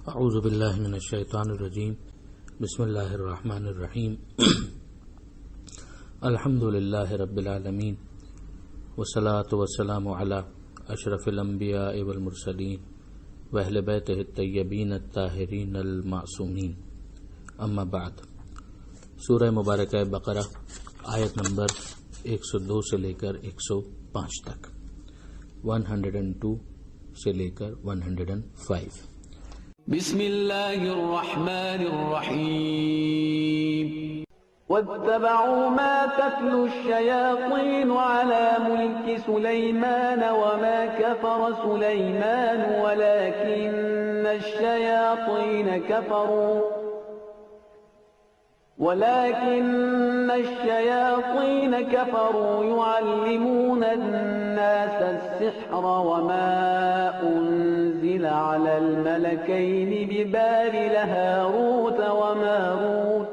اعوذ باللہ من الشیطان الرجیم بسم اللہ الرحمن الرحیم الحمد للہ رب العالمین والصلاة والسلام علی اشرف الانبیاء والمرسلین واہل بیتہ الطیبین الطاہرین المعصومین اما بعد۔ سورہ مبارکہ بقرہ آیت نمبر 102 سے لے کر 105 تک، 102 سے لے کر 105۔ بسم اللہ الرحمن الرحیم واتبعوا ما تتلو الشياطين على ملك سليمان وما كفر سليمان ولكن الشياطين كفروا يعلمون الناس السحر وما أنزل على الملكين ببابل هاروت وماروت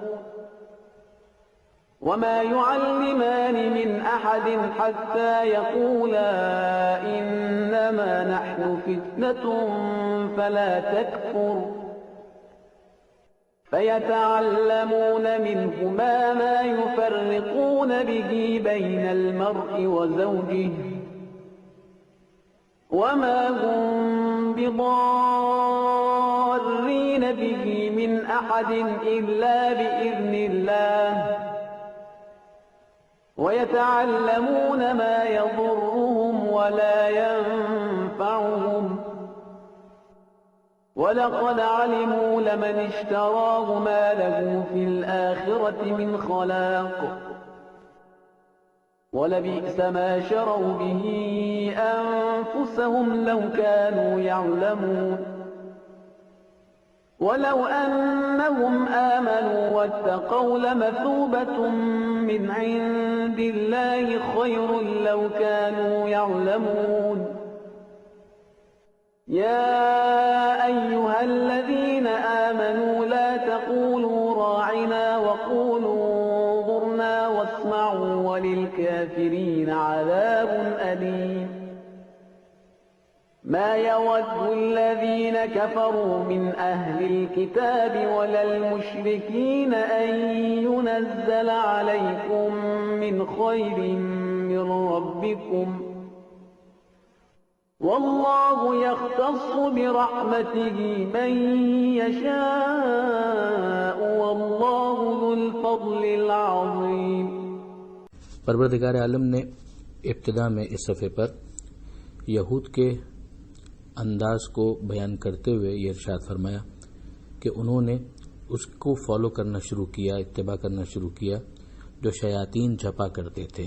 وما يعلمان من أحد حتى يقولا إنما نحن فتنة فلا تكفر فيتعلمون منهما ما يفرقون به بين المرء وزوجه وما هم بضارين به من أحد إلا بإذن الله ويتعلمون ما يضرهم ولا ينفعهم وَلَقَدْ عَلِمُوا لَمَنِ اشْتَرَاهُ مَا لَهُ فِي الْآخِرَةِ مِنْ خَلَاقٍ وَلَبِئْسَ مَا شَرَوْا بِهِ أَنفُسَهُمْ لَوْ كَانُوا يَعْلَمُونَ وَلَوْ أَنَّهُمْ آمَنُوا وَاتَّقَوْا لَمَثُوبَةٌ مِّنْ عِندِ اللَّهِ خَيْرٌ لَوْ كَانُوا يَعْلَمُونَ يا أيها الذين آمنوا لا تقولوا راعنا وقولوا انظرنا واسمعوا وللكافرين عذاب أليم ما يود الذين كفروا من أهل الكتاب ولا المشركين أن ينزل عليكم من خير من ربكم واللہ یختص برحمتہ من یشاء واللہ ذو الفضل العظیم۔ پروردگار عالم نے ابتدا میں اس صفحے پر یہود کے انداز کو بیان کرتے ہوئے یہ ارشاد فرمایا کہ انہوں نے اس کو فالو کرنا شروع کیا، اتباع کرنا شروع کیا جو شیاطین جھپا کرتے تھے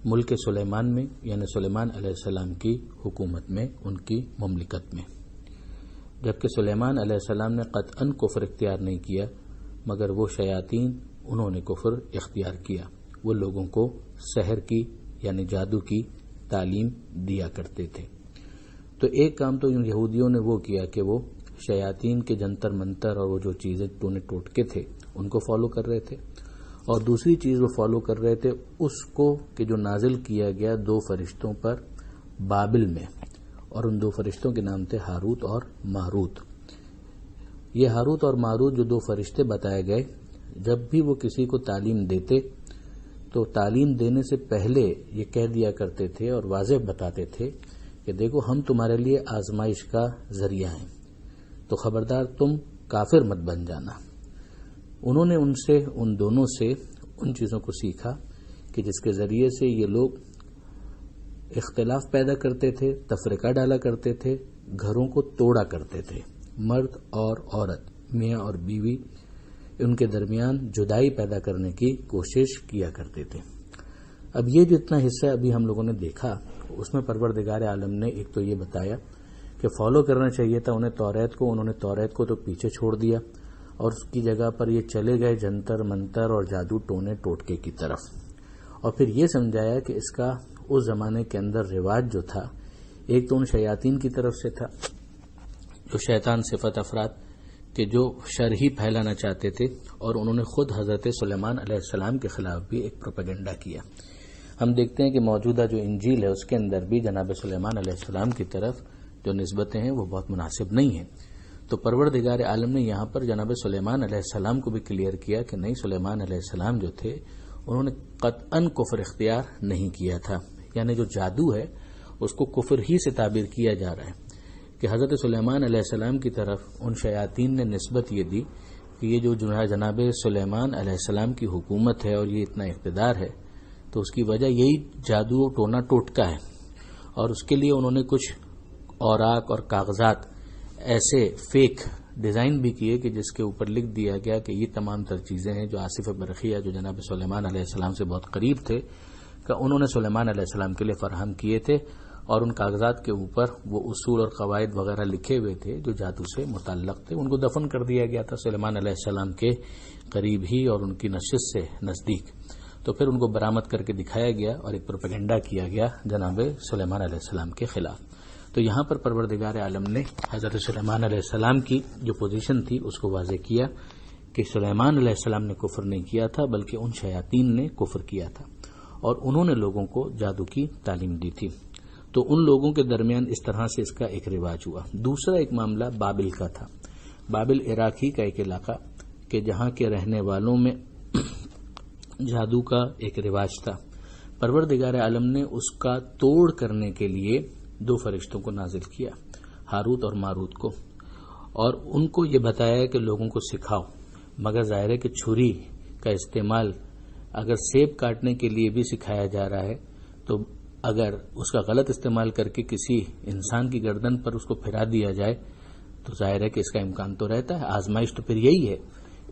ملک سلیمان میں، یعنی سلیمان علیہ السلام کی حکومت میں، ان کی مملکت میں، جبکہ سلیمان علیہ السلام نے قطعاً کفر اختیار نہیں کیا، مگر وہ شیاطین انہوں نے کفر اختیار کیا۔ وہ لوگوں کو سحر کی یعنی جادو کی تعلیم دیا کرتے تھے۔ تو ایک کام تو ان یہودیوں نے وہ کیا کہ وہ شیاطین کے جنتر منتر اور وہ جو چیزیں ٹونے ٹوٹکے تھے ان کو فالو کر رہے تھے، اور دوسری چیز وہ فالو کر رہے تھے اس کو کہ جو نازل کیا گیا دو فرشتوں پر بابل میں، اور ان دو فرشتوں کے نام تھے ہاروت اور ماروت۔ یہ ہاروت اور ماروت جو دو فرشتے بتائے گئے، جب بھی وہ کسی کو تعلیم دیتے تو تعلیم دینے سے پہلے یہ کہہ دیا کرتے تھے اور واضح بتاتے تھے کہ دیکھو ہم تمہارے لیے آزمائش کا ذریعہ ہیں، تو خبردار تم کافر مت بن جانا۔ انہوں نے ان دونوں سے ان چیزوں کو سیکھا کہ جس کے ذریعے سے یہ لوگ اختلاف پیدا کرتے تھے، تفرقہ ڈالا کرتے تھے، گھروں کو توڑا کرتے تھے، مرد اور عورت، میاں اور بیوی، ان کے درمیان جدائی پیدا کرنے کی کوشش کیا کرتے تھے۔ اب یہ جو اتنا حصہ ابھی ہم لوگوں نے دیکھا، اس میں پروردگار عالم نے ایک تو یہ بتایا کہ فالو کرنا چاہیے تھا انہیں توریت کو، انہوں نے توریت کو تو پیچھے چھوڑ دیا اور اس کی جگہ پر یہ چلے گئے جنتر منتر اور جادو ٹونے ٹوٹکے کی طرف، اور پھر یہ سمجھایا کہ اس کا اس زمانے کے اندر رواج جو تھا، ایک تو ان شیاطین کی طرف سے تھا جو شیطان صفت افراد کہ جو شر ہی پھیلانا چاہتے تھے، اور انہوں نے خود حضرت سلیمان علیہ السلام کے خلاف بھی ایک پروپیگنڈا کیا۔ ہم دیکھتے ہیں کہ موجودہ جو انجیل ہے اس کے اندر بھی جناب سلیمان علیہ السلام کی طرف جو نسبتیں ہیں وہ بہت مناسب نہیں ہیں۔ تو پروردگار عالم نے یہاں پر جناب سلیمان علیہ السلام کو بھی کلیئر کیا کہ نہیں، سلیمان علیہ السلام جو تھے انہوں نے قطعاً کفر اختیار نہیں کیا تھا، یعنی جو جادو ہے اس کو کفر ہی سے تعبیر کیا جا رہا ہے کہ حضرت سلیمان علیہ السلام کی طرف ان شیاطین نے نسبت یہ دی کہ یہ جو جناب سلیمان علیہ السلام کی حکومت ہے اور یہ اتنا اقتدار ہے تو اس کی وجہ یہی جادو ٹونا ٹوٹکا ہے، اور اس کے لیے انہوں نے کچھ اوراق اور کاغذات ایسے فیک ڈیزائن بھی کیے کہ جس کے اوپر لکھ دیا گیا کہ یہ تمام تر چیزیں ہیں جو آصف برقیہ جو جناب سلیمان علیہ السلام سے بہت قریب تھے کہ انہوں نے سلیمان علیہ السلام کے لیے فراہم کیے تھے، اور ان کاغذات کے اوپر وہ اصول اور قواعد وغیرہ لکھے ہوئے تھے جو جادو سے متعلق تھے۔ ان کو دفن کر دیا گیا تھا سلیمان علیہ السلام کے قریب ہی اور ان کی نشست سے نزدیک، تو پھر ان کو برآمد کر کے دکھایا گیا اور ایک پروپیگنڈا کیا گیا جناب سلیمان علیہ السلام کے خلاف۔ تو یہاں پر پروردگار عالم نے حضرت سلیمان علیہ السلام کی جو پوزیشن تھی اس کو واضح کیا کہ سلیمان علیہ السلام نے کفر نہیں کیا تھا بلکہ ان شیاطین نے کفر کیا تھا، اور انہوں نے لوگوں کو جادو کی تعلیم دی تھی۔ تو ان لوگوں کے درمیان اس طرح سے اس کا ایک رواج ہوا۔ دوسرا ایک معاملہ بابل کا تھا۔ بابل عراق ہی کا ایک علاقہ کہ جہاں کے رہنے والوں میں جادو کا ایک رواج تھا۔ پروردگار عالم نے اس کا توڑ کرنے کے لیے 2 فرشتوں کو نازل کیا، ہاروت اور ماروت کو، اور ان کو یہ بتایا کہ لوگوں کو سکھاؤ، مگر ظاہر ہے کہ چھری کا استعمال اگر سیب کاٹنے کے لیے بھی سکھایا جا رہا ہے تو اگر اس کا غلط استعمال کر کے کسی انسان کی گردن پر اس کو پھرا دیا جائے تو ظاہر ہے کہ اس کا امکان تو رہتا ہے۔ آزمائش تو پھر یہی ہے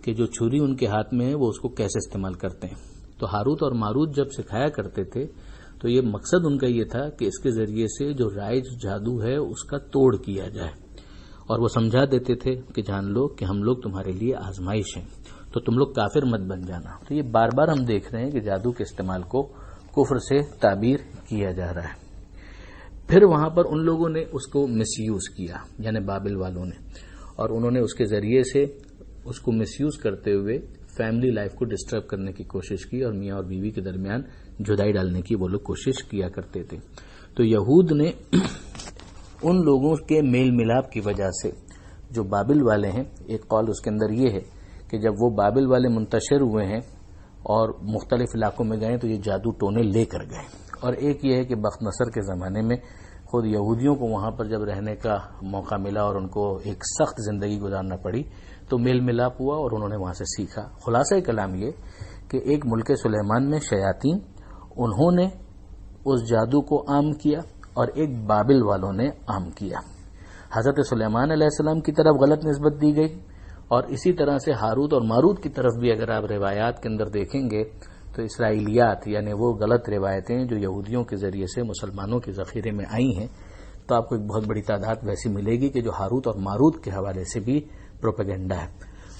کہ جو چھری ان کے ہاتھ میں ہے وہ اس کو کیسے استعمال کرتے ہیں۔ تو ہاروت اور ماروت جب سکھایا کرتے تھے تو یہ مقصد ان کا یہ تھا کہ اس کے ذریعے سے جو رائج جادو ہے اس کا توڑ کیا جائے، اور وہ سمجھا دیتے تھے کہ جان لو کہ ہم لوگ تمہارے لیے آزمائش ہیں، تو تم لوگ کافر مت بن جانا۔ تو یہ بار بار ہم دیکھ رہے ہیں کہ جادو کے استعمال کو کفر سے تعبیر کیا جا رہا ہے۔ پھر وہاں پر ان لوگوں نے اس کو مس یوز کیا، یعنی بابل والوں نے، اور انہوں نے اس کے ذریعے سے اس کو مس یوز کرتے ہوئے فیملی لائف کو ڈسٹرب کرنے کی کوشش کی، اور میاں اور بیوی کے درمیان جدائی ڈالنے کی وہ لوگ کوشش کیا کرتے تھے۔ تو یہود نے ان لوگوں کے میل ملاپ کی وجہ سے جو بابل والے ہیں، ایک قول اس کے اندر یہ ہے کہ جب وہ بابل والے منتشر ہوئے ہیں اور مختلف علاقوں میں گئے تو یہ جادو ٹونے لے کر گئے، اور ایک یہ ہے کہ بخت نصر کے زمانے میں خود یہودیوں کو وہاں پر جب رہنے کا موقع ملا اور ان کو ایک سخت زندگی گزارنا پڑی تو میل ملاپ ہوا اور انہوں نے وہاں سے سیکھا۔ خلاصہ کلام یہ کہ ایک ملک سلیمان میں شیاطین انہوں نے اس جادو کو عام کیا اور ایک بابل والوں نے عام کیا۔ حضرت سلیمان علیہ السلام کی طرف غلط نسبت دی گئی، اور اسی طرح سے ہاروت اور ماروت کی طرف بھی اگر آپ روایات کے اندر دیکھیں گے تو اسرائیلیات یعنی وہ غلط روایتیں جو یہودیوں کے ذریعے سے مسلمانوں کے ذخیرے میں آئی ہیں، تو آپ کو ایک بہت بڑی تعداد ویسی ملے گی کہ جو ہاروت اور ماروت کے حوالے سے بھی پروپیگنڈا ہے۔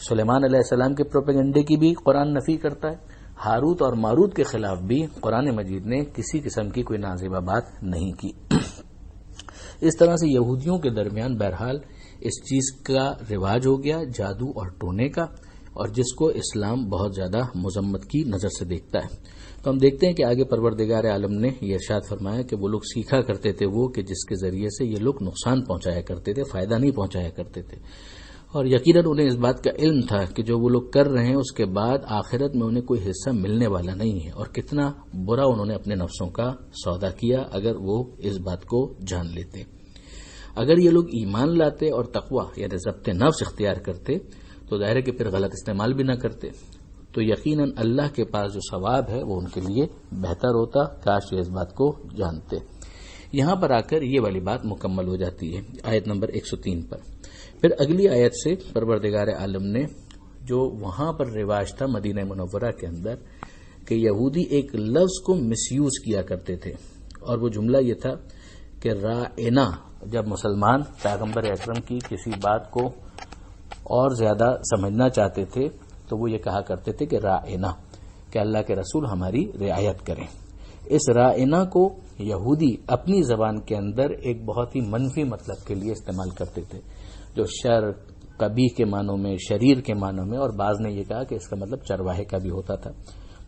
سلیمان علیہ السلام کے پروپیگنڈے کی بھی قرآن نفی کرتا ہے، ہاروت اور ماروت کے خلاف بھی قرآن مجید نے کسی قسم کی کوئی نازیبہ بات نہیں کی۔ اس طرح سے یہودیوں کے درمیان بہرحال اس چیز کا رواج ہو گیا جادو اور ٹونے کا، اور جس کو اسلام بہت زیادہ مذمت کی نظر سے دیکھتا ہے۔ تو ہم دیکھتے ہیں کہ آگے پروردگار عالم نے یہ ارشاد فرمایا کہ وہ لوگ سیکھا کرتے تھے وہ کہ جس کے ذریعے سے یہ لوگ نقصان پہنچایا کرتے تھے، فائدہ نہیں پہنچایا کرتے تھے، اور یقیناً انہیں اس بات کا علم تھا کہ جو وہ لوگ کر رہے ہیں اس کے بعد آخرت میں انہیں کوئی حصہ ملنے والا نہیں ہے، اور کتنا برا انہوں نے اپنے نفسوں کا سودا کیا اگر وہ اس بات کو جان لیتے۔ اگر یہ لوگ ایمان لاتے اور تقوی یعنی ضبط نفس اختیار کرتے تو ظاہر ہے کہ پھر غلط استعمال بھی نہ کرتے، تو یقیناً اللہ کے پاس جو ثواب ہے وہ ان کے لیے بہتر ہوتا، کاش یہ اس بات کو جانتے۔ یہاں پر آ کر یہ والی بات مکمل ہو جاتی ہے آیت نمبر 103 پر۔ پھر اگلی آیت سے پروردگار عالم نے جو وہاں پر رواج تھا مدینہ منورہ کے اندر کہ یہودی ایک لفظ کو مس یوز کیا کرتے تھے، اور وہ جملہ یہ تھا کہ رائنا، جب مسلمان پیغمبر اکرم کی کسی بات کو اور زیادہ سمجھنا چاہتے تھے تو وہ یہ کہا کرتے تھے کہ رائنا، کہ اللہ کے رسول ہماری رعایت کریں۔ اس رائنا کو یہودی اپنی زبان کے اندر ایک بہت ہی منفی مطلب کے لیے استعمال کرتے تھے، جو شر، قبیح کے معنوں میں، شریر کے معنوں میں، اور بعض نے یہ کہا کہ اس کا مطلب چرواہے کا بھی ہوتا تھا،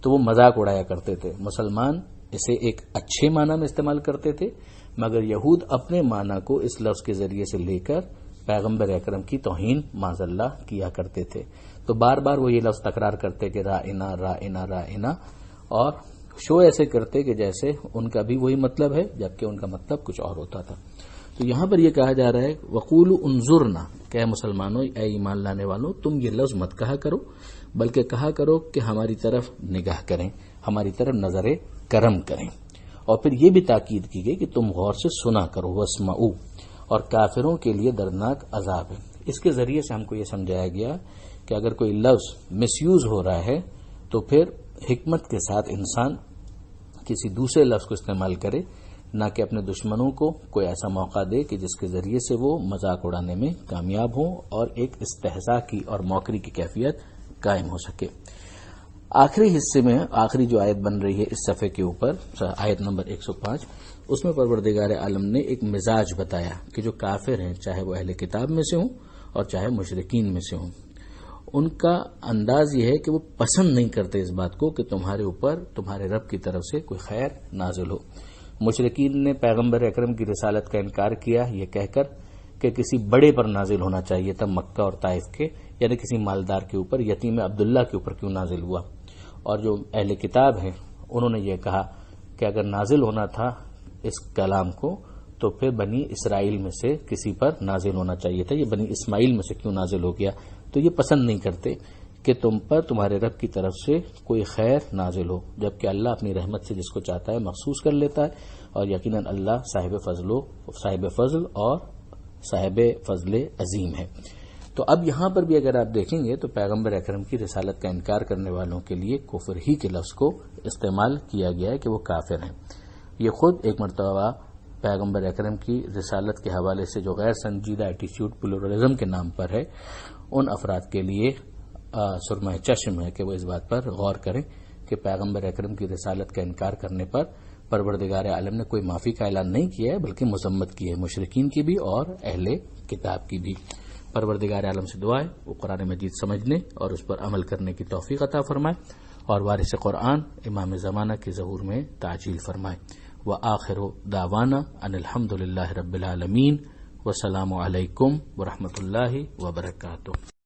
تو وہ مذاق اڑایا کرتے تھے۔ مسلمان اسے ایک اچھے معنی میں استعمال کرتے تھے، مگر یہود اپنے معنی کو اس لفظ کے ذریعے سے لے کر پیغمبر اکرم کی توہین معاذ اللہ کیا کرتے تھے. تو بار بار وہ یہ لفظ تکرار کرتے کہ رائنا رائنا رائنا، اور شو ایسے کرتے کہ جیسے ان کا بھی وہی مطلب ہے جبکہ ان کا مطلب کچھ اور ہوتا تھا. تو یہاں پر یہ کہا جا رہا ہے وقولوا انظرنا، کہ مسلمانوں، اے ایمان لانے والوں، تم یہ لفظ مت کہا کرو، بلکہ کہا کرو کہ ہماری طرف نگاہ کریں، ہماری طرف نظر کرم کریں. اور پھر یہ بھی تاکید کی گئی کہ تم غور سے سنا کرو، واسمعوا، اور کافروں کے لیے دردناک عذاب ہے. اس کے ذریعے سے ہم کو یہ سمجھایا گیا کہ اگر کوئی لفظ مس یوز ہو رہا ہے تو پھر حکمت کے ساتھ انسان کسی دوسرے لفظ کو استعمال کرے، نہ کہ اپنے دشمنوں کو کوئی ایسا موقع دے کہ جس کے ذریعے سے وہ مذاق اڑانے میں کامیاب ہوں اور ایک استہزاء کی اور موکری کی کیفیت قائم ہو سکے. آخری حصے میں آخری جو آیت بن رہی ہے اس صفحے کے اوپر، آیت نمبر 105، اس میں پروردگار عالم نے ایک مزاج بتایا کہ جو کافر ہیں، چاہے وہ اہل کتاب میں سے ہوں اور چاہے مشرکین میں سے ہوں، ان کا انداز یہ ہے کہ وہ پسند نہیں کرتے اس بات کو کہ تمہارے اوپر تمہارے رب کی طرف سے کوئی خیر نازل ہو. مشرکین نے پیغمبر اکرم کی رسالت کا انکار کیا یہ کہہ کر کہ کسی بڑے پر نازل ہونا چاہیے تھا، مکہ اور طائف کے، یعنی کسی مالدار کے اوپر، یتیم عبداللہ کے اوپر کیوں نازل ہوا. اور جو اہل کتاب ہیں انہوں نے یہ کہا کہ اگر نازل ہونا تھا اس کلام کو تو پھر بنی اسرائیل میں سے کسی پر نازل ہونا چاہیے تھا، یہ بنی اسماعیل میں سے کیوں نازل ہو گیا. تو یہ پسند نہیں کرتے کہ تم پر تمہارے رب کی طرف سے کوئی خیر نازل ہو، جبکہ اللہ اپنی رحمت سے جس کو چاہتا ہے مخصوص کر لیتا ہے، اور یقیناً اللہ صاحب فضل اور صاحب فضل عظیم ہے. تو اب یہاں پر بھی اگر آپ دیکھیں گے تو پیغمبر اکرم کی رسالت کا انکار کرنے والوں کے لیے کفر ہی کے لفظ کو استعمال کیا گیا ہے کہ وہ کافر ہیں. یہ خود ایک مرتبہ پیغمبر اکرم کی رسالت کے حوالے سے جو غیر سنجیدہ ایٹیچیوڈ پلورلزم کے نام پر ہے، ان افراد کے لیے سرمہ چشم ہے کہ وہ اس بات پر غور کریں کہ پیغمبر اکرم کی رسالت کا انکار کرنے پر پروردگار عالم نے کوئی معافی کا اعلان نہیں کیا ہے بلکہ مذمت کی ہے، مشرکین کی بھی اور اہل کتاب کی بھی. پروردگار عالم سے دعا ہے وہ قرآن مجید سمجھنے اور اس پر عمل کرنے کی توفیق عطا فرمائے، اور وارث قرآن امام زمانہ کے ظہور میں تعجیل فرمائے. وآخر دعوانا ان الحمد للہ رب العالمین، والسلام علیکم ورحمۃ اللہ وبرکاتہ.